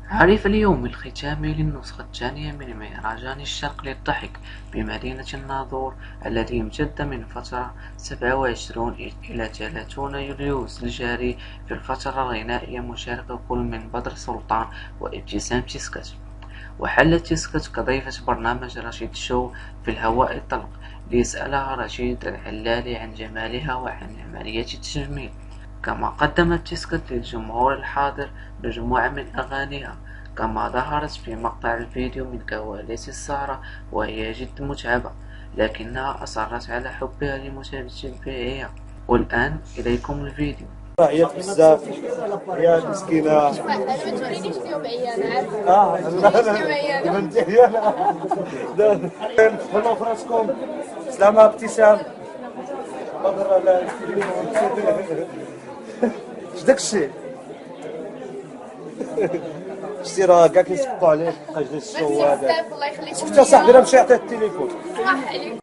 عرف اليوم الختامي للنسخة الثانية من مهرجان الشرق للضحك بمدينة الناظور، الذي امتد من فترة 27 إلى 30 يوليوز الجاري. في الفترة الغنائية مشاركة كل من بدر سلطان وابتسام تيسكت. وحلت تيسكت كضيفة برنامج رشيد شو في الهواء الطلق، ليسألها رشيد الحلالي عن جمالها وعن عملية التجميل. كما قدمت تيسكت للجمهور الحاضر مجموعة من أغانيها، كما ظهرت في مقطع الفيديو من كواليس السهرة وهي جد متعبة، لكنها أصرت على حبها لمتابعيها. والآن إليكم الفيديو. عيط بزاف يا مسكينة. انا ما تورينيش اليوم عيانة عارفة. لا بنتي عيانة. تهلاو في راسكم. سلامة ابتسام. بدر لا اش داكشي؟ شتي راه كاع كيسقطوا عليك بقاش داك الشو هذا. الله يخليك. شفتي صاحبي راه مشى عطيه التليفون. صباح عليكم.